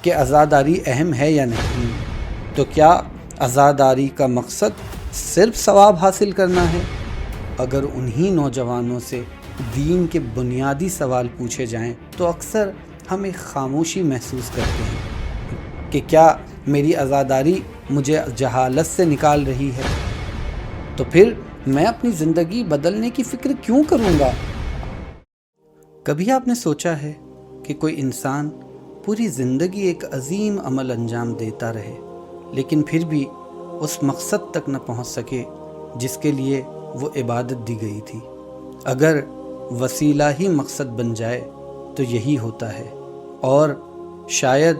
کہ عزاداری اہم ہے یا نہیں، تو کیا عزاداری کا مقصد صرف ثواب حاصل کرنا ہے؟ اگر انہی نوجوانوں سے دین کے بنیادی سوال پوچھے جائیں تو اکثر ہم ایک خاموشی محسوس کرتے ہیں کہ کیا میری عزاداری مجھے جہالت سے نکال رہی ہے؟ تو پھر میں اپنی زندگی بدلنے کی فکر کیوں کروں گا؟ کبھی آپ نے سوچا ہے کہ کوئی انسان پوری زندگی ایک عظیم عمل انجام دیتا رہے لیکن پھر بھی اس مقصد تک نہ پہنچ سکے جس کے لیے وہ عبادت دی گئی تھی؟ اگر وسیلہ ہی مقصد بن جائے تو یہی ہوتا ہے، اور شاید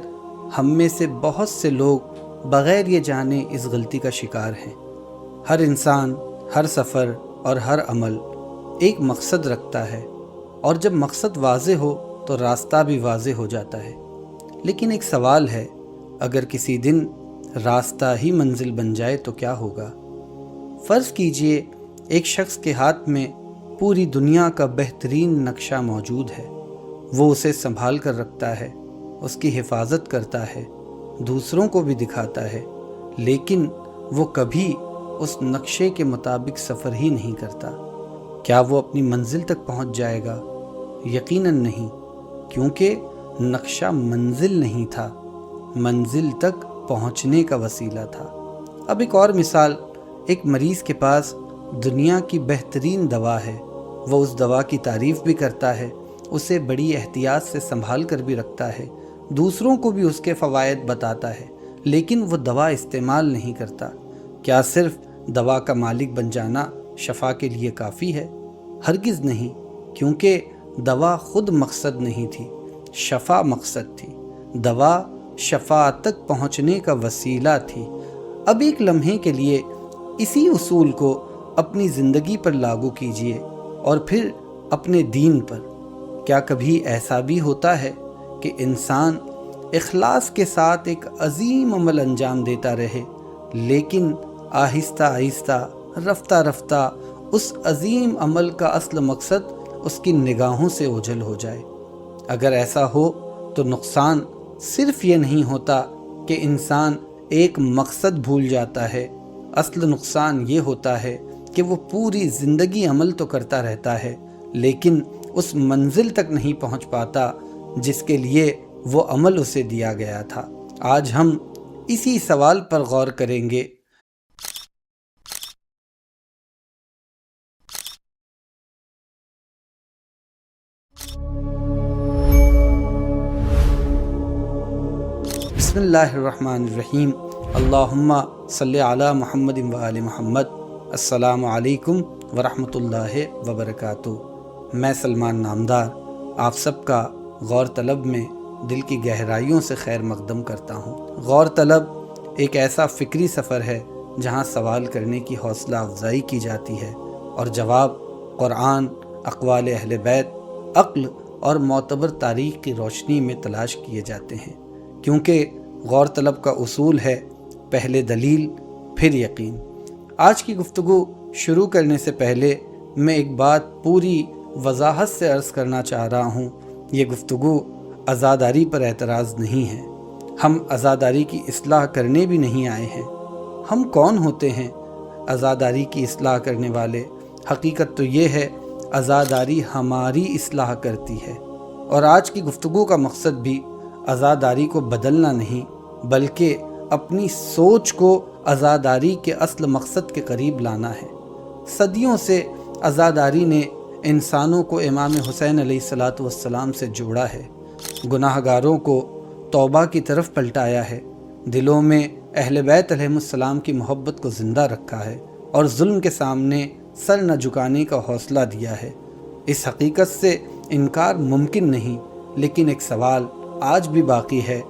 ہم میں سے بہت سے لوگ بغیر یہ جانے اس غلطی کا شکار ہیں۔ ہر انسان، ہر سفر اور ہر عمل ایک مقصد رکھتا ہے، اور جب مقصد واضح ہو تو راستہ بھی واضح ہو جاتا ہے۔ لیکن ایک سوال ہے، اگر کسی دن راستہ ہی منزل بن جائے تو کیا ہوگا؟ فرض کیجئے ایک شخص کے ہاتھ میں پوری دنیا کا بہترین نقشہ موجود ہے، وہ اسے سنبھال کر رکھتا ہے، اس کی حفاظت کرتا ہے، دوسروں کو بھی دکھاتا ہے، لیکن وہ کبھی اس نقشے کے مطابق سفر ہی نہیں کرتا۔ کیا وہ اپنی منزل تک پہنچ جائے گا؟ یقیناً نہیں، کیونکہ نقشہ منزل نہیں تھا، منزل تک پہنچنے کا وسیلہ تھا۔ اب ایک اور مثال، ایک مریض کے پاس دنیا کی بہترین دوا ہے، وہ اس دوا کی تعریف بھی کرتا ہے، اسے بڑی احتیاط سے سنبھال کر بھی رکھتا ہے، دوسروں کو بھی اس کے فوائد بتاتا ہے، لیکن وہ دوا استعمال نہیں کرتا۔ کیا صرف دوا کا مالک بن جانا شفا کے لیے کافی ہے؟ ہرگز نہیں، کیونکہ دوا خود مقصد نہیں تھی، شفا مقصد تھی۔ دوا شفا تک پہنچنے کا وسیلہ تھی۔ اب ایک لمحے کے لیے اسی اصول کو اپنی زندگی پر لاگو کیجئے اور پھر اپنے دین پر۔ کیا کبھی ایسا بھی ہوتا ہے کہ انسان اخلاص کے ساتھ ایک عظیم عمل انجام دیتا رہے، لیکن آہستہ آہستہ، رفتہ رفتہ اس عظیم عمل کا اصل مقصد اس کی نگاہوں سے اوجھل ہو جائے؟ اگر ایسا ہو تو نقصان صرف یہ نہیں ہوتا کہ انسان ایک مقصد بھول جاتا ہے، اصل نقصان یہ ہوتا ہے کہ وہ پوری زندگی عمل تو کرتا رہتا ہے لیکن اس منزل تک نہیں پہنچ پاتا جس کے لیے وہ عمل اسے دیا گیا تھا۔ آج ہم اسی سوال پر غور کریں گے۔ بسم اللہ الرحمن الرحیم، اللہم صلی علی محمد و آل محمد۔ السلام علیکم ورحمۃ اللہ وبرکاتہ۔ میں سلمان نامدار آپ سب کا غور طلب میں دل کی گہرائیوں سے خیر مقدم کرتا ہوں۔ غور طلب ایک ایسا فکری سفر ہے جہاں سوال کرنے کی حوصلہ افزائی کی جاتی ہے اور جواب قرآن، اقوال اہل بیت، عقل اور معتبر تاریخ کی روشنی میں تلاش کیے جاتے ہیں، کیونکہ غور طلب کا اصول ہے پہلے دلیل پھر یقین۔ آج کی گفتگو شروع کرنے سے پہلے میں ایک بات پوری وضاحت سے عرض کرنا چاہ رہا ہوں۔ یہ گفتگو عزاداری پر اعتراض نہیں ہے، ہم عزاداری کی اصلاح کرنے بھی نہیں آئے ہیں۔ ہم کون ہوتے ہیں عزاداری کی اصلاح کرنے والے؟ حقیقت تو یہ ہے عزاداری ہماری اصلاح کرتی ہے، اور آج کی گفتگو کا مقصد بھی عزاداری کو بدلنا نہیں بلکہ اپنی سوچ کو عزاداری کے اصل مقصد کے قریب لانا ہے۔ صدیوں سے عزاداری نے انسانوں کو امام حسین علیہ السلام سے جوڑا ہے، گناہ گاروں کو توبہ کی طرف پلٹایا ہے، دلوں میں اہل بیت علیہ السلام کی محبت کو زندہ رکھا ہے، اور ظلم کے سامنے سر نہ جھکانے کا حوصلہ دیا ہے۔ اس حقیقت سے انکار ممکن نہیں، لیکن ایک سوال آج بھی باقی ہے،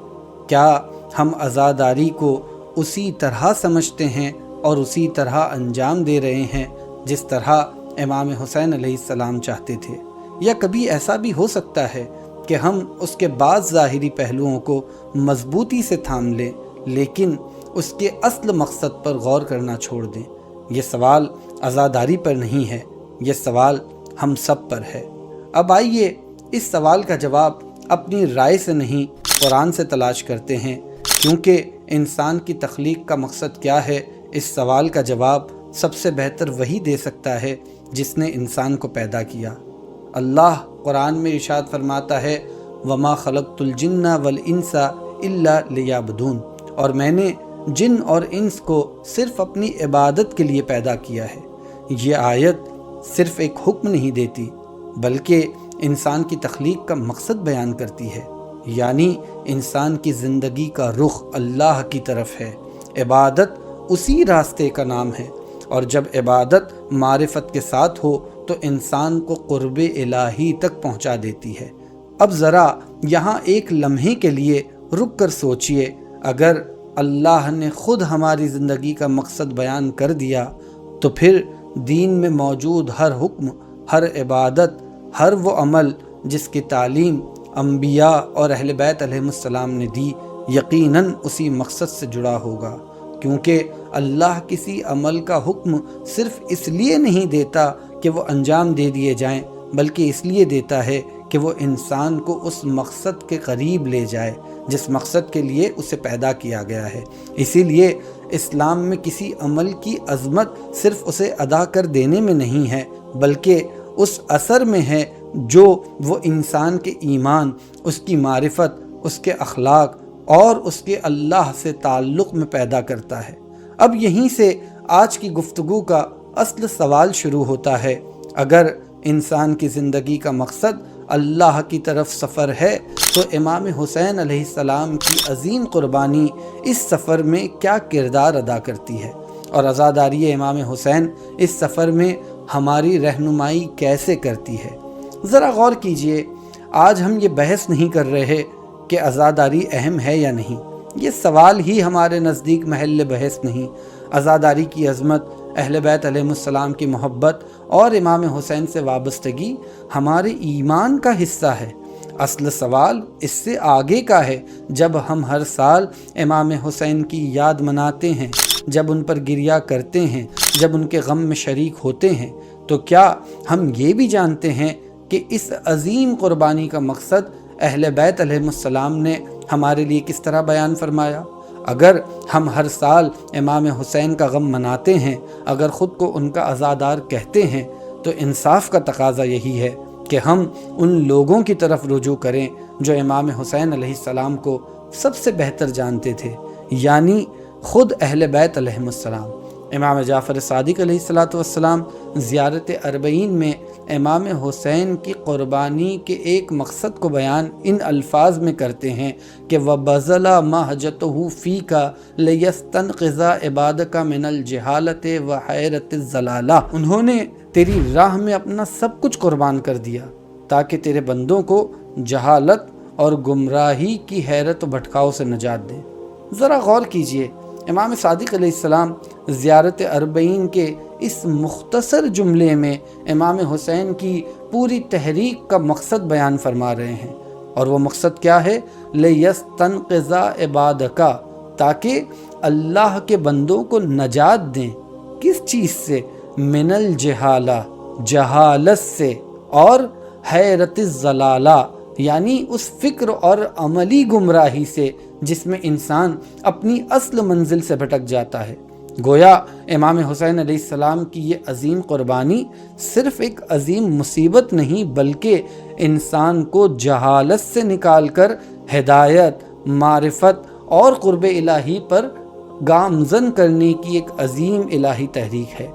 کیا ہم عزاداری کو اسی طرح سمجھتے ہیں اور اسی طرح انجام دے رہے ہیں جس طرح امام حسین علیہ السلام چاہتے تھے؟ یا کبھی ایسا بھی ہو سکتا ہے کہ ہم اس کے بعض ظاہری پہلوؤں کو مضبوطی سے تھام لیں لیکن اس کے اصل مقصد پر غور کرنا چھوڑ دیں؟ یہ سوال عزاداری پر نہیں ہے، یہ سوال ہم سب پر ہے۔ اب آئیے اس سوال کا جواب اپنی رائے سے نہیں قرآن سے تلاش کرتے ہیں، کیونکہ انسان کی تخلیق کا مقصد کیا ہے، اس سوال کا جواب سب سے بہتر وہی دے سکتا ہے جس نے انسان کو پیدا کیا۔ اللہ قرآن میں ارشاد فرماتا ہے وَمَا خَلَقْتُ الْجِنَّ وَالْإِنسَ إِلَّا لِيَعْبُدُونَ، اور میں نے جن اور انس کو صرف اپنی عبادت کے لیے پیدا کیا ہے۔ یہ آیت صرف ایک حکم نہیں دیتی بلکہ انسان کی تخلیق کا مقصد بیان کرتی ہے، یعنی انسان کی زندگی کا رخ اللہ کی طرف ہے۔ عبادت اسی راستے کا نام ہے، اور جب عبادت معرفت کے ساتھ ہو تو انسان کو قرب الہی تک پہنچا دیتی ہے۔ اب ذرا یہاں ایک لمحے کے لیے رک کر سوچئے، اگر اللہ نے خود ہماری زندگی کا مقصد بیان کر دیا تو پھر دین میں موجود ہر حکم، ہر عبادت، ہر وہ عمل جس کی تعلیم انبیاء اور اہل بیت علیہم السلام نے دی، یقیناً اسی مقصد سے جڑا ہوگا، کیونکہ اللہ کسی عمل کا حکم صرف اس لیے نہیں دیتا کہ وہ انجام دے دیے جائیں، بلکہ اس لیے دیتا ہے کہ وہ انسان کو اس مقصد کے قریب لے جائے جس مقصد کے لیے اسے پیدا کیا گیا ہے۔ اسی لیے اسلام میں کسی عمل کی عظمت صرف اسے ادا کر دینے میں نہیں ہے، بلکہ اس اثر میں ہے جو وہ انسان کے ایمان، اس کی معرفت، اس کے اخلاق اور اس کے اللہ سے تعلق میں پیدا کرتا ہے۔ اب یہیں سے آج کی گفتگو کا اصل سوال شروع ہوتا ہے۔ اگر انسان کی زندگی کا مقصد اللہ کی طرف سفر ہے تو امام حسین علیہ السلام کی عظیم قربانی اس سفر میں کیا کردار ادا کرتی ہے، اور عزاداری امام حسین اس سفر میں ہماری رہنمائی کیسے کرتی ہے؟ ذرا غور کیجئے، آج ہم یہ بحث نہیں کر رہے کہ عزاداری اہم ہے یا نہیں، یہ سوال ہی ہمارے نزدیک محل بحث نہیں۔ عزاداری کی عظمت، اہل بیت علیہ السلام کی محبت اور امام حسین سے وابستگی ہمارے ایمان کا حصہ ہے۔ اصل سوال اس سے آگے کا ہے۔ جب ہم ہر سال امام حسین کی یاد مناتے ہیں، جب ان پر گریہ کرتے ہیں، جب ان کے غم میں شریک ہوتے ہیں، تو کیا ہم یہ بھی جانتے ہیں کہ اس عظیم قربانی کا مقصد اہل بیت علیہ السلام نے ہمارے لیے کس طرح بیان فرمایا؟ اگر ہم ہر سال امام حسین کا غم مناتے ہیں، اگر خود کو ان کا عزادار کہتے ہیں، تو انصاف کا تقاضا یہی ہے کہ ہم ان لوگوں کی طرف رجوع کریں جو امام حسین علیہ السلام کو سب سے بہتر جانتے تھے، یعنی خود اہل بیت علیہ السلام۔ امام جعفر صادق علیہ السلام زیارت اربعین میں امام حسین کی قربانی کے ایک مقصد کو بیان ان الفاظ میں کرتے ہیں کہ وَبَذَلَ مَحْجَتُهُ فِيكَ لِيَسْتَنْقِذَ عِبَادَكَ مِنَ الْجِهَالَةِ وَحَيْرَةِ الضَّلَالَةِ، انہوں نے تیری راہ میں اپنا سب کچھ قربان کر دیا تاکہ تیرے بندوں کو جہالت اور گمراہی کی حیرت و بھٹکاؤ سے نجات دے۔ ذرا غور کیجئے، امام صادق علیہ السلام زیارت اربعین کے اس مختصر جملے میں امام حسین کی پوری تحریک کا مقصد بیان فرما رہے ہیں، اور وہ مقصد کیا ہے؟ لِيَسْتَنْقِذَ عِبَادَكَ، تاکہ اللہ کے بندوں کو نجات دیں۔ کس چیز سے؟ من الجہالہ، جہالت سے، اور حیرت الضلالہ، یعنی اس فکر اور عملی گمراہی سے جس میں انسان اپنی اصل منزل سے بھٹک جاتا ہے۔ گویا امام حسین علیہ السلام کی یہ عظیم قربانی صرف ایک عظیم مصیبت نہیں، بلکہ انسان کو جہالت سے نکال کر ہدایت، معرفت اور قرب الہی پر گامزن کرنے کی ایک عظیم الہی تحریک ہے۔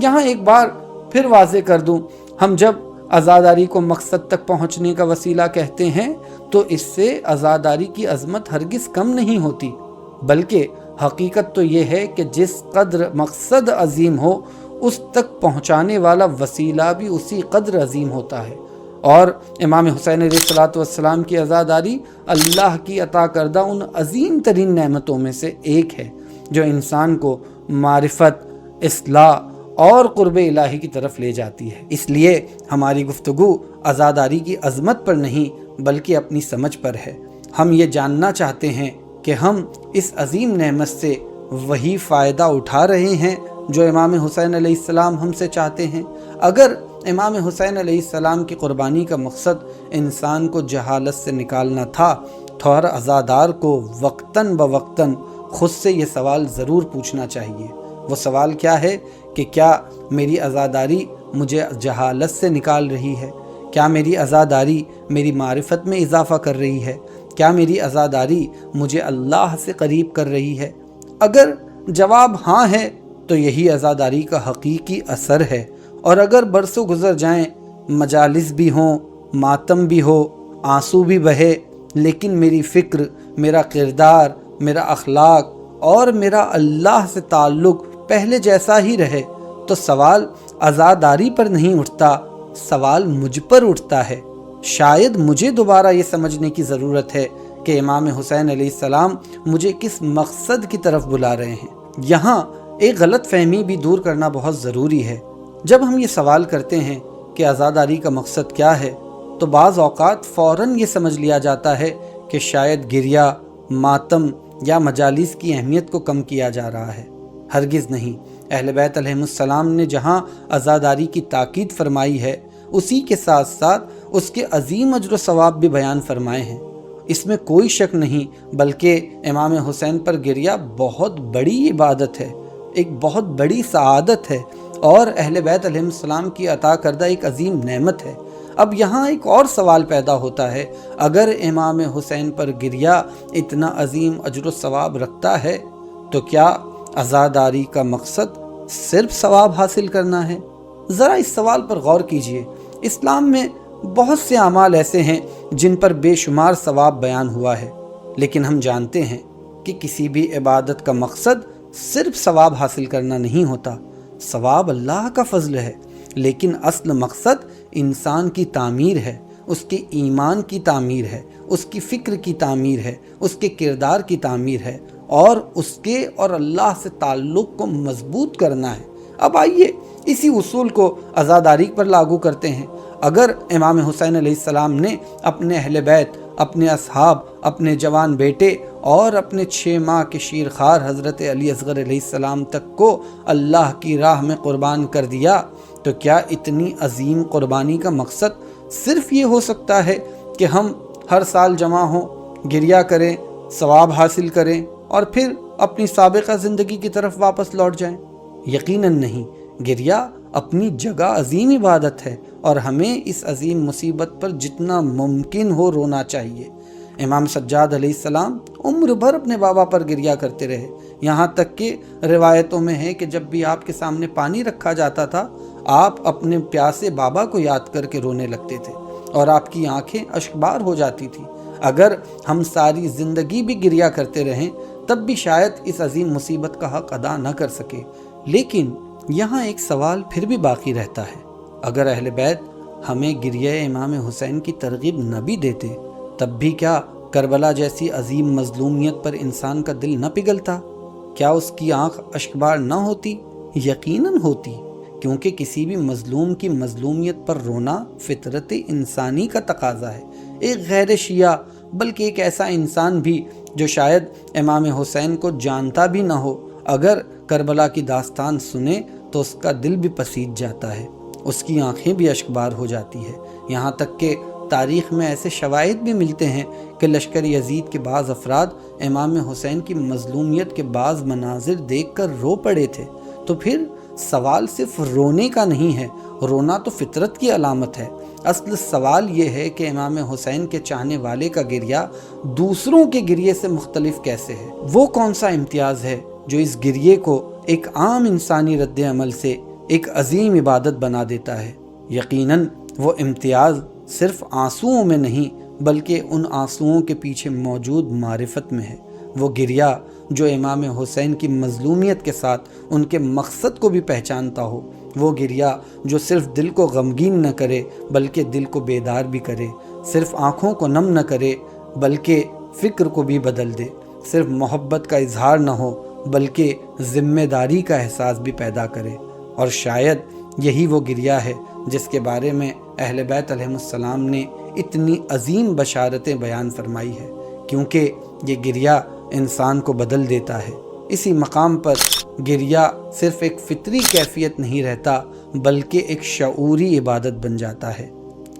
یہاں ایک بار پھر واضح کر دوں، ہم جب عزاداری کو مقصد تک پہنچنے کا وسیلہ کہتے ہیں تو اس سے عزاداری کی عظمت ہرگز کم نہیں ہوتی، بلکہ حقیقت تو یہ ہے کہ جس قدر مقصد عظیم ہو اس تک پہنچانے والا وسیلہ بھی اسی قدر عظیم ہوتا ہے۔ اور امام حسین علیہ السلام کی عزاداری اللہ کی عطا کردہ ان عظیم ترین نعمتوں میں سے ایک ہے جو انسان کو معرفت، اصلاح اور قرب الہی کی طرف لے جاتی ہے۔ اس لیے ہماری گفتگو عزاداری کی عظمت پر نہیں بلکہ اپنی سمجھ پر ہے۔ ہم یہ جاننا چاہتے ہیں کہ ہم اس عظیم نعمت سے وہی فائدہ اٹھا رہے ہیں جو امام حسین علیہ السلام ہم سے چاہتے ہیں۔ اگر امام حسین علیہ السلام کی قربانی کا مقصد انسان کو جہالت سے نکالنا تھا تو ہر عزادار کو وقتاً بوقتاً خود سے یہ سوال ضرور پوچھنا چاہیے۔ وہ سوال کیا ہے کہ کیا میری عزاداری مجھے جہالت سے نکال رہی ہے؟ کیا میری عزاداری میری معرفت میں اضافہ کر رہی ہے؟ کیا میری عزاداری مجھے اللہ سے قریب کر رہی ہے؟ اگر جواب ہاں ہے تو یہی عزاداری کا حقیقی اثر ہے، اور اگر برسوں گزر جائیں، مجالس بھی ہوں، ماتم بھی ہو، آنسو بھی بہے، لیکن میری فکر، میرا کردار، میرا اخلاق اور میرا اللہ سے تعلق پہلے جیسا ہی رہے، تو سوال عزاداری پر نہیں اٹھتا، سوال مجھ پر اٹھتا ہے۔ شاید مجھے دوبارہ یہ سمجھنے کی ضرورت ہے کہ امام حسین علیہ السلام مجھے کس مقصد کی طرف بلا رہے ہیں۔ یہاں ایک غلط فہمی بھی دور کرنا بہت ضروری ہے۔ جب ہم یہ سوال کرتے ہیں کہ عزاداری کا مقصد کیا ہے، تو بعض اوقات فوراً یہ سمجھ لیا جاتا ہے کہ شاید گریہ، ماتم یا مجالس کی اہمیت کو کم کیا جا رہا ہے۔ ہرگز نہیں۔ اہل بیت علیہم السلام نے جہاں عزاداری کی تاکید فرمائی ہے، اسی کے ساتھ ساتھ اس کے عظیم اجر و ثواب بھی بیان فرمائے ہیں۔ اس میں کوئی شک نہیں، بلکہ امام حسین پر گریہ بہت بڑی عبادت ہے، ایک بہت بڑی سعادت ہے، اور اہل بیت علیہ السلام کی عطا کردہ ایک عظیم نعمت ہے۔ اب یہاں ایک اور سوال پیدا ہوتا ہے، اگر امام حسین پر گریہ اتنا عظیم اجر و ثواب رکھتا ہے تو کیا عزاداری کا مقصد صرف ثواب حاصل کرنا ہے؟ ذرا اس سوال پر غور کیجئے۔ اسلام میں بہت سے اعمال ایسے ہیں جن پر بے شمار ثواب بیان ہوا ہے، لیکن ہم جانتے ہیں کہ کسی بھی عبادت کا مقصد صرف ثواب حاصل کرنا نہیں ہوتا۔ ثواب اللہ کا فضل ہے، لیکن اصل مقصد انسان کی تعمیر ہے، اس کے ایمان کی تعمیر ہے، اس کی فکر کی تعمیر ہے، اس کے کردار کی تعمیر ہے، اور اس کے اور اللہ سے تعلق کو مضبوط کرنا ہے۔ اب آئیے اسی اصول کو عزاداری پر لاگو کرتے ہیں۔ اگر امام حسین علیہ السلام نے اپنے اہل بیت، اپنے اصحاب، اپنے جوان بیٹے اور اپنے 6 ماہ کے شیرخوار حضرت علی اصغر علیہ السلام تک کو اللہ کی راہ میں قربان کر دیا، تو کیا اتنی عظیم قربانی کا مقصد صرف یہ ہو سکتا ہے کہ ہم ہر سال جمع ہوں، گریہ کریں، ثواب حاصل کریں اور پھر اپنی سابقہ زندگی کی طرف واپس لوٹ جائیں؟ یقیناً نہیں۔ گریہ اپنی جگہ عظیم عبادت ہے، اور ہمیں اس عظیم مصیبت پر جتنا ممکن ہو رونا چاہیے۔ امام سجاد علیہ السلام عمر بھر اپنے بابا پر گریہ کرتے رہے، یہاں تک کہ روایتوں میں ہے کہ جب بھی آپ کے سامنے پانی رکھا جاتا تھا، آپ اپنے پیاسے بابا کو یاد کر کے رونے لگتے تھے، اور آپ کی آنکھیں اشکبار ہو جاتی تھی۔ اگر ہم ساری زندگی بھی گریہ کرتے رہیں تب بھی شاید اس عظیم مصیبت کا حق ادا نہ کر سکے۔ لیکن یہاں ایک سوال پھر بھی باقی رہتا ہے، اگر اہل بیت ہمیں گریہ امام حسین کی ترغیب نہ بھی دیتے، تب بھی کیا کربلا جیسی عظیم مظلومیت پر انسان کا دل نہ پگھلتا؟ کیا اس کی آنکھ اشکبار نہ ہوتی؟ یقیناً ہوتی، کیونکہ کسی بھی مظلوم کی مظلومیت پر رونا فطرت انسانی کا تقاضا ہے۔ ایک غیر شیعہ بلکہ ایک ایسا انسان بھی جو شاید امام حسین کو جانتا بھی نہ ہو، اگر کربلا کی داستان سنے تو اس کا دل بھی پسیج جاتا ہے، اس کی آنکھیں بھی اشکبار ہو جاتی ہے۔ یہاں تک کہ تاریخ میں ایسے شواہد بھی ملتے ہیں کہ لشکر یزید کے بعض افراد امام حسین کی مظلومیت کے بعض مناظر دیکھ کر رو پڑے تھے۔ تو پھر سوال صرف رونے کا نہیں ہے، رونا تو فطرت کی علامت ہے۔ اصل سوال یہ ہے کہ امام حسین کے چاہنے والے کا گریہ دوسروں کے گریے سے مختلف کیسے ہے؟ وہ کون سا امتیاز ہے جو اس گریے کو ایک عام انسانی رد عمل سے ایک عظیم عبادت بنا دیتا ہے؟ یقیناً وہ امتیاز صرف آنسوؤں میں نہیں بلکہ ان آنسوؤں کے پیچھے موجود معرفت میں ہے۔ وہ گریہ جو امام حسین کی مظلومیت کے ساتھ ان کے مقصد کو بھی پہچانتا ہو، وہ گریہ جو صرف دل کو غمگین نہ کرے بلکہ دل کو بیدار بھی کرے، صرف آنکھوں کو نم نہ کرے بلکہ فکر کو بھی بدل دے، صرف محبت کا اظہار نہ ہو بلکہ ذمہ داری کا احساس بھی پیدا کرے۔ اور شاید یہی وہ گریہ ہے جس کے بارے میں اہل بیت علیہ السلام نے اتنی عظیم بشارتیں بیان فرمائی ہے، کیونکہ یہ گریہ انسان کو بدل دیتا ہے۔ اسی مقام پر گریہ صرف ایک فطری کیفیت نہیں رہتا بلکہ ایک شعوری عبادت بن جاتا ہے۔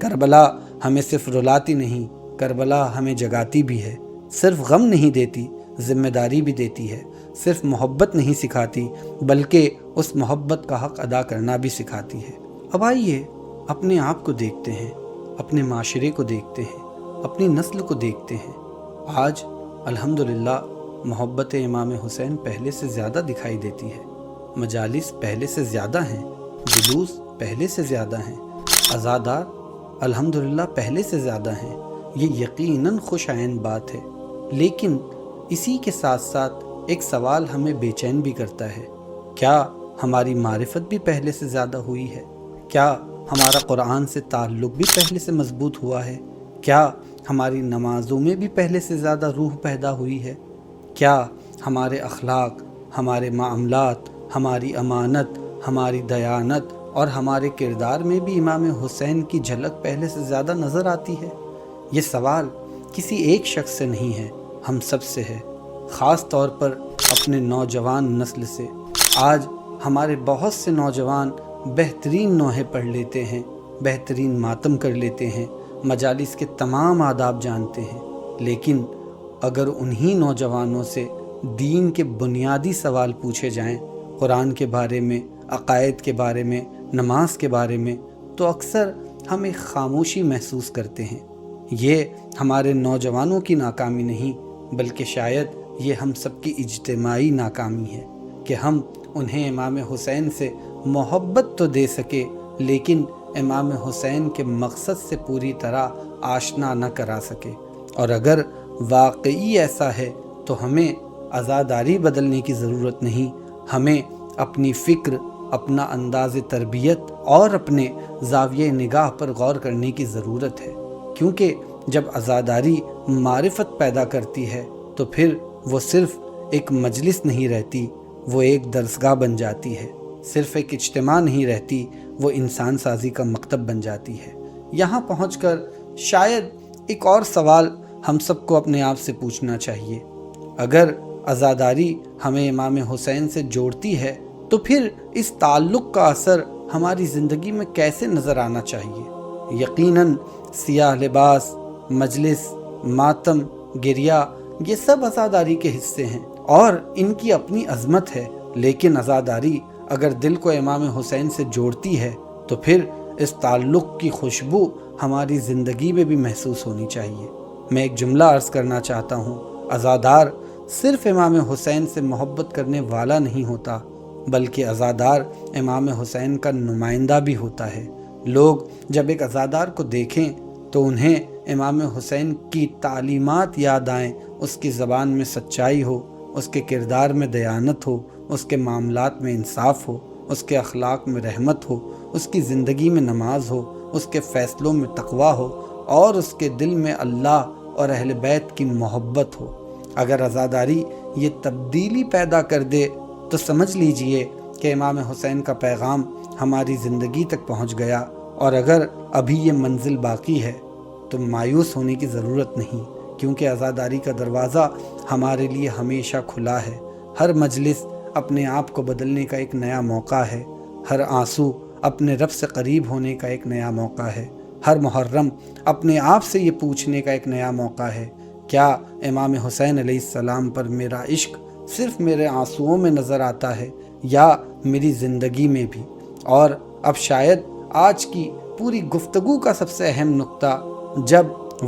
کربلا ہمیں صرف رلاتی نہیں، کربلا ہمیں جگاتی بھی ہے، صرف غم نہیں دیتی، ذمہ داری بھی دیتی ہے، صرف محبت نہیں سکھاتی بلکہ اس محبت کا حق ادا کرنا بھی سکھاتی ہے۔ اب آئیے اپنے آپ کو دیکھتے ہیں، اپنے معاشرے کو دیکھتے ہیں، اپنی نسل کو دیکھتے ہیں۔ آج الحمدللہ محبت امام حسین پہلے سے زیادہ دکھائی دیتی ہے، مجالس پہلے سے زیادہ ہیں، جلوس پہلے سے زیادہ ہیں، عزادار الحمدللہ پہلے سے زیادہ ہیں۔ یہ یقیناً خوش عین بات ہے، لیکن اسی کے ساتھ ساتھ ایک سوال ہمیں بے چین بھی کرتا ہے، کیا ہماری معرفت بھی پہلے سے زیادہ ہوئی ہے؟ کیا ہمارا قرآن سے تعلق بھی پہلے سے مضبوط ہوا ہے؟ کیا ہماری نمازوں میں بھی پہلے سے زیادہ روح پیدا ہوئی ہے؟ کیا ہمارے اخلاق، ہمارے معاملات، ہماری امانت، ہماری دیانت اور ہمارے کردار میں بھی امام حسین کی جھلک پہلے سے زیادہ نظر آتی ہے؟ یہ سوال کسی ایک شخص سے نہیں ہے، ہم سب سے ہے، خاص طور پر اپنے نوجوان نسل سے۔ آج ہمارے بہت سے نوجوان بہترین نوحے پڑھ لیتے ہیں، بہترین ماتم کر لیتے ہیں، مجالس کے تمام آداب جانتے ہیں، لیکن اگر انہی نوجوانوں سے دین کے بنیادی سوال پوچھے جائیں، قرآن کے بارے میں، عقائد کے بارے میں، نماز کے بارے میں، تو اکثر ہم ایک خاموشی محسوس کرتے ہیں۔ یہ ہمارے نوجوانوں کی ناکامی نہیں، بلکہ شاید یہ ہم سب کی اجتماعی ناکامی ہے کہ ہم انہیں امام حسین سے محبت تو دے سکے، لیکن امام حسین کے مقصد سے پوری طرح آشنا نہ کرا سکے۔ اور اگر واقعی ایسا ہے تو ہمیں عزاداری بدلنے کی ضرورت نہیں، ہمیں اپنی فکر، اپنا انداز تربیت اور اپنے زاویہ نگاہ پر غور کرنے کی ضرورت ہے، کیونکہ جب عزاداری معرفت پیدا کرتی ہے تو پھر وہ صرف ایک مجلس نہیں رہتی، وہ ایک درسگاہ بن جاتی ہے، صرف ایک اجتماع نہیں رہتی، وہ انسان سازی کا مکتب بن جاتی ہے۔ یہاں پہنچ کر شاید ایک اور سوال ہم سب کو اپنے آپ سے پوچھنا چاہیے، اگر عزاداری ہمیں امام حسین سے جوڑتی ہے تو پھر اس تعلق کا اثر ہماری زندگی میں کیسے نظر آنا چاہیے؟ یقیناً سیاہ لباس، مجلس، ماتم، گریہ، یہ سب عزاداری کے حصے ہیں اور ان کی اپنی عظمت ہے، لیکن عزاداری اگر دل کو امام حسین سے جوڑتی ہے تو پھر اس تعلق کی خوشبو ہماری زندگی میں بھی محسوس ہونی چاہیے۔ میں ایک جملہ عرض کرنا چاہتا ہوں، عزادار صرف امام حسین سے محبت کرنے والا نہیں ہوتا، بلکہ عزادار امام حسین کا نمائندہ بھی ہوتا ہے۔ لوگ جب ایک عزادار کو دیکھیں تو انہیں امام حسین کی تعلیمات یاد آئیں، اس کی زبان میں سچائی ہو، اس کے کردار میں دیانت ہو، اس کے معاملات میں انصاف ہو، اس کے اخلاق میں رحمت ہو، اس کی زندگی میں نماز ہو، اس کے فیصلوں میں تقویٰ ہو اور اس کے دل میں اللہ اور اہل بیت کی محبت ہو۔ اگر عزاداری یہ تبدیلی پیدا کر دے تو سمجھ لیجئے کہ امام حسین کا پیغام ہماری زندگی تک پہنچ گیا، اور اگر ابھی یہ منزل باقی ہے تو مایوس ہونے کی ضرورت نہیں، کیونکہ عزاداری کا دروازہ ہمارے لیے ہمیشہ کھلا ہے۔ ہر مجلس اپنے آپ کو بدلنے کا ایک نیا موقع ہے، ہر آنسو اپنے رب سے قریب ہونے کا ایک نیا موقع ہے، ہر محرم اپنے آپ سے یہ پوچھنے کا ایک نیا موقع ہے، کیا امام حسین علیہ السلام پر میرا عشق صرف میرے آنسوؤں میں نظر آتا ہے یا میری زندگی میں بھی؟ اور اب شاید آج کی پوری گفتگو کا سب سے اہم نقطہ، جب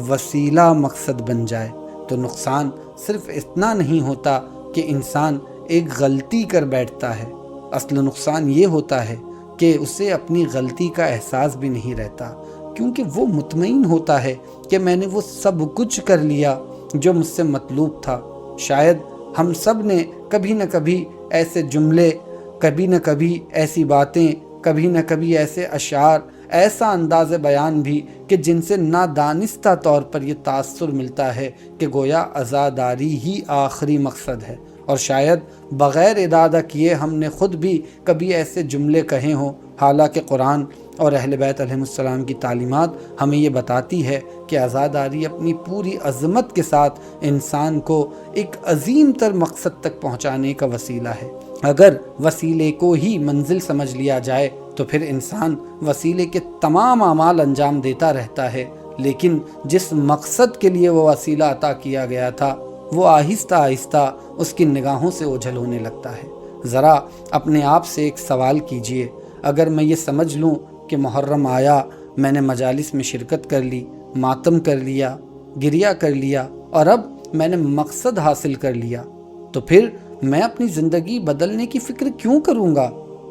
وسیلہ مقصد بن جائے تو نقصان صرف اتنا نہیں ہوتا کہ انسان ایک غلطی کر بیٹھتا ہے، اصل نقصان یہ ہوتا ہے کہ اسے اپنی غلطی کا احساس بھی نہیں رہتا، کیونکہ وہ مطمئن ہوتا ہے کہ میں نے وہ سب کچھ کر لیا جو مجھ سے مطلوب تھا۔ شاید ہم سب نے کبھی نہ کبھی ایسے جملے، کبھی نہ کبھی ایسی باتیں، کبھی نہ کبھی ایسے اشعار، ایسا انداز بیان بھی کہ جن سے نادانستہ طور پر یہ تاثر ملتا ہے کہ گویا عزاداری ہی آخری مقصد ہے، اور شاید بغیر ارادہ کیے ہم نے خود بھی کبھی ایسے جملے کہے ہوں، حالانکہ قرآن اور اہل بیت علیہ السلام کی تعلیمات ہمیں یہ بتاتی ہے کہ عزاداری اپنی پوری عظمت کے ساتھ انسان کو ایک عظیم تر مقصد تک پہنچانے کا وسیلہ ہے۔ اگر وسیلے کو ہی منزل سمجھ لیا جائے تو پھر انسان وسیلے کے تمام اعمال انجام دیتا رہتا ہے، لیکن جس مقصد کے لیے وہ وسیلہ عطا کیا گیا تھا وہ آہستہ آہستہ اس کی نگاہوں سے اوجھل ہونے لگتا ہے۔ ذرا اپنے آپ سے ایک سوال کیجئے، اگر میں یہ سمجھ لوں کہ محرم آیا، میں نے مجالس میں شرکت کر لی، ماتم کر لیا، گریہ کر لیا، اور اب میں نے مقصد حاصل کر لیا، تو پھر میں اپنی زندگی بدلنے کی فکر کیوں کروں گا؟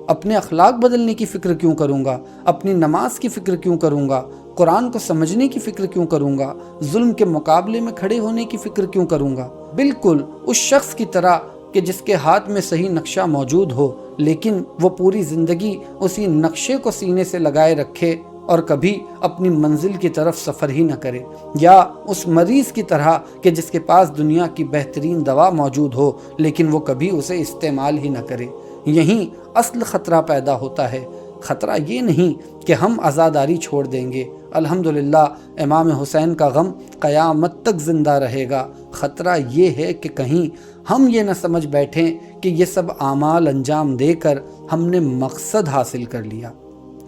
اپنے اخلاق بدلنے کی فکر کیوں کروں گا؟ اپنی نماز کی فکر کیوں کروں گا؟ قرآن کو سمجھنے کی فکر کیوں کروں گا؟ ظلم کے مقابلے میں کھڑے ہونے کی فکر کیوں کروں گا؟ بالکل اس شخص کی طرح کہ جس کے ہاتھ میں صحیح نقشہ موجود ہو، لیکن وہ پوری زندگی اسی نقشے کو سینے سے لگائے رکھے اور کبھی اپنی منزل کی طرف سفر ہی نہ کرے، یا اس مریض کی طرح کہ جس کے پاس دنیا کی بہترین دوا موجود ہو لیکن وہ کبھی اسے استعمال ہی نہ کرے۔ یہیں اصل خطرہ پیدا ہوتا ہے۔ خطرہ یہ نہیں کہ ہم عزاداری چھوڑ دیں گے، الحمدللہ امام حسین کا غم قیامت تک زندہ رہے گا۔ خطرہ یہ ہے کہ کہیں ہم یہ نہ سمجھ بیٹھیں کہ یہ سب اعمال انجام دے کر ہم نے مقصد حاصل کر لیا،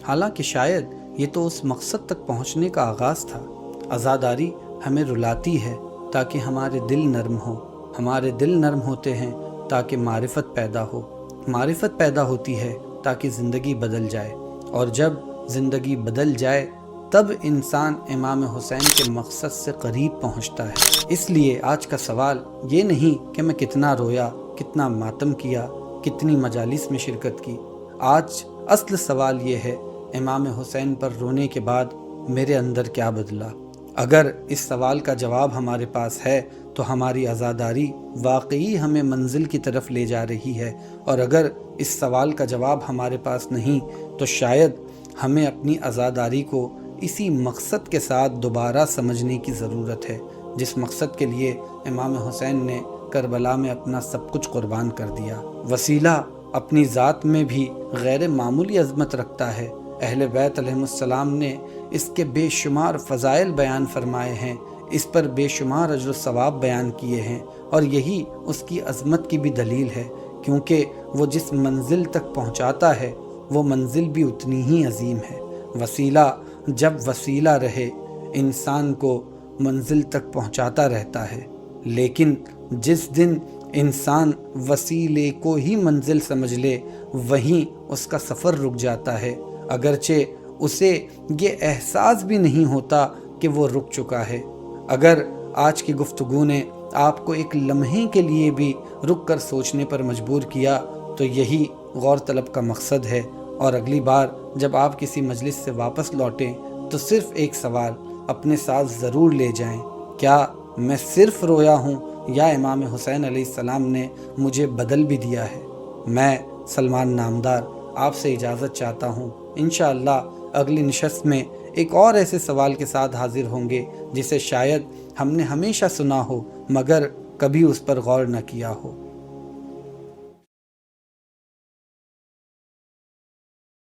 حالانکہ شاید یہ تو اس مقصد تک پہنچنے کا آغاز تھا۔ عزاداری ہمیں رلاتی ہے تاکہ ہمارے دل نرم ہو، ہمارے دل نرم ہوتے ہیں تاکہ معرفت پیدا ہو، معرفت پیدا ہوتی ہے تاکہ زندگی بدل جائے، اور جب زندگی بدل جائے تب انسان امام حسین کے مقصد سے قریب پہنچتا ہے۔ اس لیے آج کا سوال یہ نہیں کہ میں کتنا رویا، کتنا ماتم کیا، کتنی مجالس میں شرکت کی۔ آج اصل سوال یہ ہے، امام حسین پر رونے کے بعد میرے اندر کیا بدلا؟ اگر اس سوال کا جواب ہمارے پاس ہے تو ہماری عزاداری واقعی ہمیں منزل کی طرف لے جا رہی ہے، اور اگر اس سوال کا جواب ہمارے پاس نہیں تو شاید ہمیں اپنی عزاداری کو اسی مقصد کے ساتھ دوبارہ سمجھنے کی ضرورت ہے، جس مقصد کے لیے امام حسین نے کربلا میں اپنا سب کچھ قربان کر دیا۔ وسیلہ اپنی ذات میں بھی غیر معمولی عظمت رکھتا ہے۔ اہل بیت علیہ السلام نے اس کے بے شمار فضائل بیان فرمائے ہیں، اس پر بے شمار اجر و ثواب بیان کیے ہیں، اور یہی اس کی عظمت کی بھی دلیل ہے، کیونکہ وہ جس منزل تک پہنچاتا ہے وہ منزل بھی اتنی ہی عظیم ہے۔ وسیلہ جب وسیلہ رہے انسان کو منزل تک پہنچاتا رہتا ہے، لیکن جس دن انسان وسیلے کو ہی منزل سمجھ لے وہیں اس کا سفر رک جاتا ہے، اگرچہ اسے یہ احساس بھی نہیں ہوتا کہ وہ رک چکا ہے۔ اگر آج کی گفتگو نے آپ کو ایک لمحے کے لیے بھی رک کر سوچنے پر مجبور کیا تو یہی غور طلب کا مقصد ہے، اور اگلی بار جب آپ کسی مجلس سے واپس لوٹیں تو صرف ایک سوال اپنے ساتھ ضرور لے جائیں، کیا میں صرف رویا ہوں یا امام حسین علیہ السلام نے مجھے بدل بھی دیا ہے؟ میں سلمان نامدار آپ سے اجازت چاہتا ہوں، انشاءاللہ اگلی نشست میں ایک اور ایسے سوال کے ساتھ حاضر ہوں گے جسے شاید ہم نے ہمیشہ سنا ہو مگر کبھی اس پر غور نہ کیا ہو۔